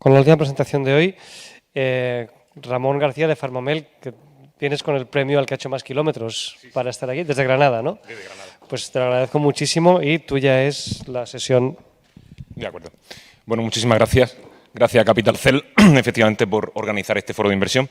con la última presentación de hoy. Ramón García de Farmamel, que vienes con el premio al que ha hecho más kilómetros para estar aquí, desde Granada, ¿no? Desde Granada. Pues te lo agradezco muchísimo y tuya es la sesión. De acuerdo. Bueno, muchísimas gracias. Gracias a Capital Cell, efectivamente, por organizar este foro de inversión.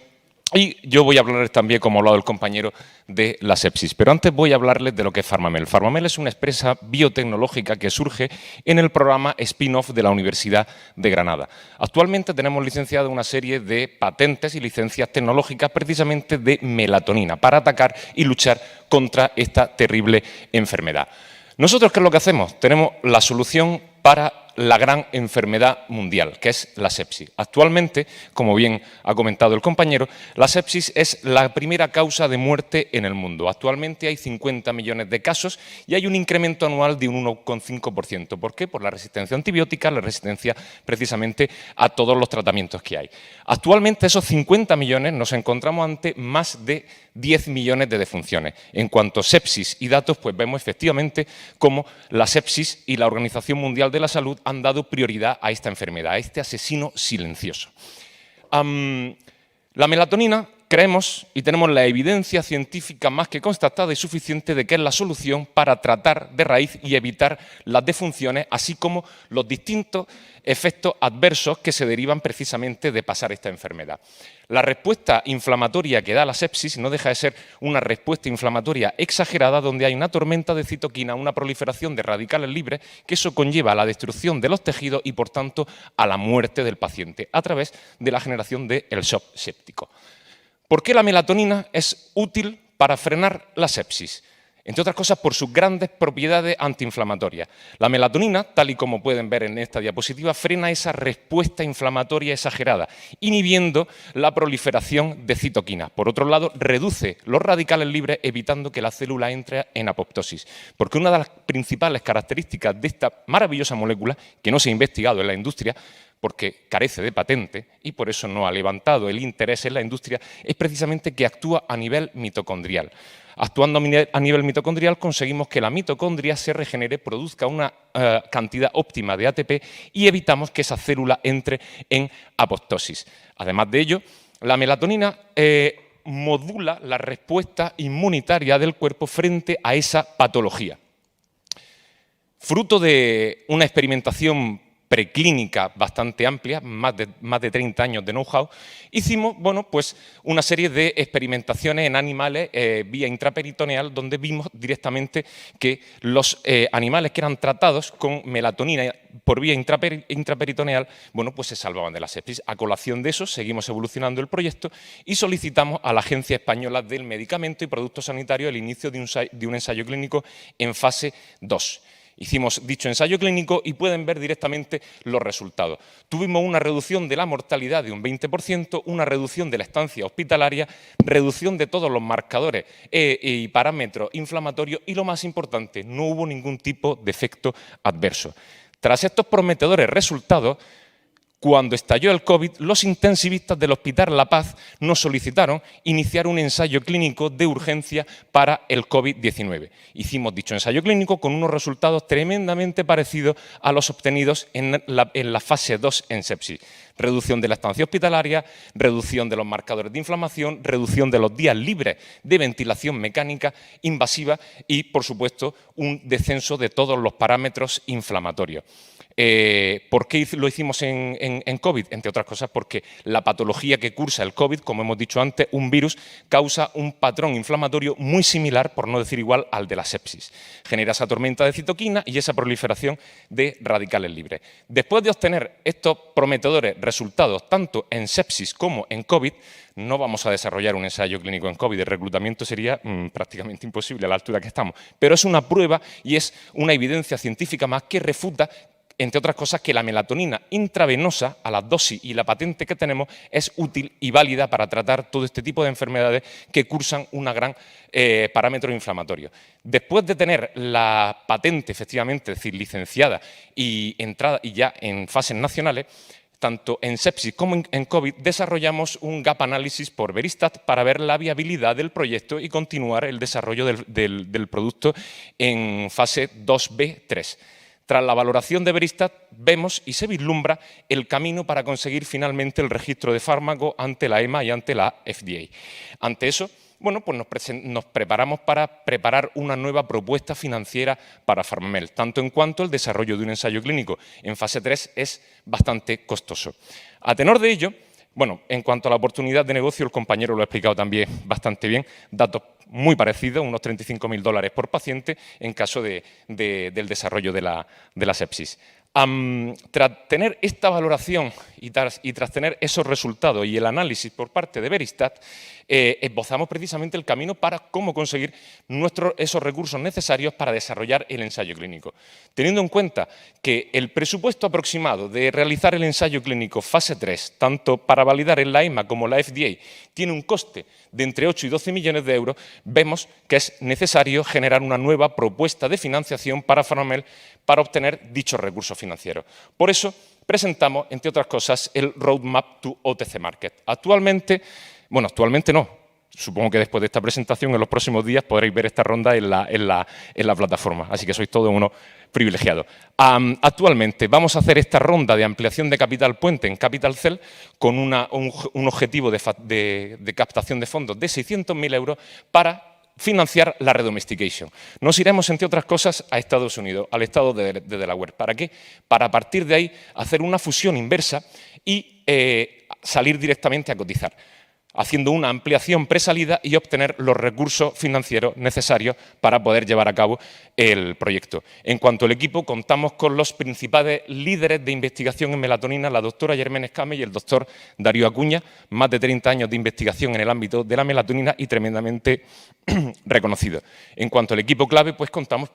Y yo voy a hablarles también, como ha hablado el compañero, de la sepsis. Pero antes voy a hablarles de lo que es Farmamel. Farmamel es una empresa biotecnológica que surge en el programa spin-off de la Universidad de Granada. Actualmente tenemos licenciada una serie de patentes y licencias tecnológicas precisamente de melatonina para atacar y luchar contra esta terrible enfermedad. ¿Nosotros qué es lo que hacemos? Tenemos la solución para la gran enfermedad mundial, que es la sepsis. Actualmente, como bien ha comentado el compañero, la sepsis es la primera causa de muerte en el mundo. Actualmente hay 50 millones de casos y hay un incremento anual de un 1,5%. ¿Por qué? Por la resistencia antibiótica, la resistencia precisamente a todos los tratamientos que hay. Actualmente esos 50 millones nos encontramos ante más de 10 millones de defunciones. En cuanto a sepsis y datos, pues vemos efectivamente cómo la sepsis y la Organización Mundial de la Salud han dado prioridad a esta enfermedad, a este asesino silencioso. La melatonina, creemos y tenemos la evidencia científica más que constatada y suficiente de que es la solución para tratar de raíz y evitar las defunciones, así como los distintos efectos adversos que se derivan precisamente de pasar esta enfermedad. La respuesta inflamatoria que da la sepsis no deja de ser una respuesta inflamatoria exagerada donde hay una tormenta de citoquina, una proliferación de radicales libres, que eso conlleva a la destrucción de los tejidos y, por tanto, a la muerte del paciente a través de la generación del shock séptico. ¿Por qué la melatonina es útil para frenar la sepsis? Entre otras cosas, por sus grandes propiedades antiinflamatorias. La melatonina, tal y como pueden ver en esta diapositiva, frena esa respuesta inflamatoria exagerada, inhibiendo la proliferación de citoquinas. Por otro lado, reduce los radicales libres, evitando que la célula entre en apoptosis. Porque una de las principales características de esta maravillosa molécula, que no se ha investigado en la industria, porque carece de patente y por eso no ha levantado el interés en la industria, es precisamente que actúa a nivel mitocondrial. Actuando a nivel mitocondrial conseguimos que la mitocondria se regenere, produzca una cantidad óptima de ATP y evitamos que esa célula entre en apoptosis. Además de ello, la melatonina modula la respuesta inmunitaria del cuerpo frente a esa patología. Fruto de una experimentación preclínica bastante amplia, más de 30 años de know-how, hicimos pues una serie de experimentaciones en animales vía intraperitoneal, donde vimos directamente que los animales que eran tratados con melatonina por vía intraperitoneal, pues se salvaban de la sepsis. A colación de eso, seguimos evolucionando el proyecto y solicitamos a la Agencia Española del Medicamento y Productos Sanitarios el inicio de un ensayo clínico en fase 2. Hicimos dicho ensayo clínico y pueden ver directamente los resultados. Tuvimos una reducción de la mortalidad de un 20%, una reducción de la estancia hospitalaria, reducción de todos los marcadores y parámetros inflamatorios y, lo más importante, no hubo ningún tipo de efecto adverso. Tras estos prometedores resultados, cuando estalló el COVID, los intensivistas del Hospital La Paz nos solicitaron iniciar un ensayo clínico de urgencia para el COVID-19. Hicimos dicho ensayo clínico con unos resultados tremendamente parecidos a los obtenidos en la fase 2 en sepsis. Reducción de la estancia hospitalaria, reducción de los marcadores de inflamación, reducción de los días libres de ventilación mecánica invasiva y, por supuesto, un descenso de todos los parámetros inflamatorios. ¿Por qué lo hicimos en COVID? Entre otras cosas porque la patología que cursa el COVID, como hemos dicho antes, un virus, causa un patrón inflamatorio muy similar, por no decir igual, al de la sepsis. Genera esa tormenta de citoquina y esa proliferación de radicales libres. Después de obtener estos prometedores resultados tanto en sepsis como en COVID, no vamos a desarrollar un ensayo clínico en COVID. El reclutamiento sería prácticamente imposible a la altura que estamos. Pero es una prueba y es una evidencia científica más que refuta, entre otras cosas, que la melatonina intravenosa a la dosis y la patente que tenemos es útil y válida para tratar todo este tipo de enfermedades que cursan un gran parámetro inflamatorio. Después de tener la patente, efectivamente, es decir, licenciada y entrada y ya en fases nacionales, tanto en sepsis como en COVID, desarrollamos un gap análisis por Veristat para ver la viabilidad del proyecto y continuar el desarrollo del producto en fase 2B3. Tras la valoración de Veristat, vemos y se vislumbra el camino para conseguir finalmente el registro de fármaco ante la EMA y ante la FDA. Ante eso, bueno, pues nos preparamos para preparar una nueva propuesta financiera para Farmamel, tanto en cuanto el desarrollo de un ensayo clínico en fase 3 es bastante costoso. A tenor de ello, bueno, en cuanto a la oportunidad de negocio, el compañero lo ha explicado también bastante bien, datos muy parecidos, unos $35.000 por paciente en caso del desarrollo de la sepsis. Tras tener esta valoración y tras tener esos resultados y el análisis por parte de Veristat, esbozamos precisamente el camino para cómo conseguir esos recursos necesarios para desarrollar el ensayo clínico. Teniendo en cuenta que el presupuesto aproximado de realizar el ensayo clínico fase 3, tanto para validar en la EMA como la FDA, tiene un coste de entre 8 y 12 millones de euros, vemos que es necesario generar una nueva propuesta de financiación para Farmamel para obtener dichos recursos financieros. Por eso presentamos, entre otras cosas, el Roadmap to OTC Market. Actualmente no, supongo que después de esta presentación, en los próximos días, podréis ver esta ronda en la plataforma, así que sois todos unos privilegiados. Actualmente vamos a hacer esta ronda de ampliación de capital puente en Capital Cell con un objetivo de captación de fondos de 600.000 euros para financiar la redomestication. Nos iremos, entre otras cosas, a Estados Unidos, al estado de Delaware. ¿Para qué? Para a partir de ahí hacer una fusión inversa y salir directamente a cotizar, haciendo una ampliación presalida y obtener los recursos financieros necesarios para poder llevar a cabo el proyecto. En cuanto al equipo, contamos con los principales líderes de investigación en melatonina, la doctora Germaine Escame y el doctor Darío Acuña, más de 30 años de investigación en el ámbito de la melatonina y tremendamente reconocido. En cuanto al equipo clave, pues contamos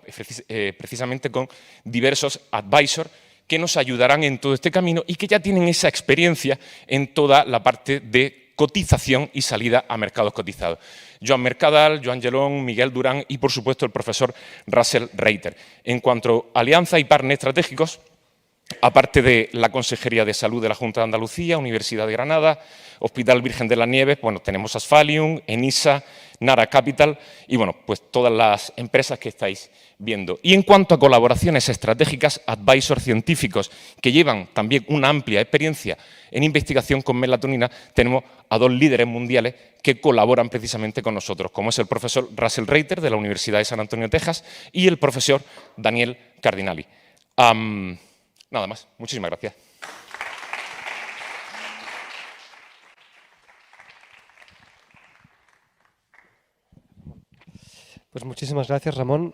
precisamente con diversos advisors que nos ayudarán en todo este camino y que ya tienen esa experiencia en toda la parte de cotización y salida a mercados cotizados. Joan Mercadal, Joan Gelón, Miguel Durán y, por supuesto, el profesor Russell Reiter. En cuanto a alianzas y partners estratégicos, aparte de la Consejería de Salud de la Junta de Andalucía, Universidad de Granada, Hospital Virgen de las Nieves, bueno, tenemos Asphalium, Enisa, Nara Capital y, bueno, pues todas las empresas que estáis viendo. Y en cuanto a colaboraciones estratégicas, advisors científicos que llevan también una amplia experiencia en investigación con melatonina, tenemos a dos líderes mundiales que colaboran precisamente con nosotros, como es el profesor Russell Reiter de la Universidad de San Antonio, Texas, y el profesor Daniel Cardinali. Nada más. Muchísimas gracias. Pues muchísimas gracias, Ramón.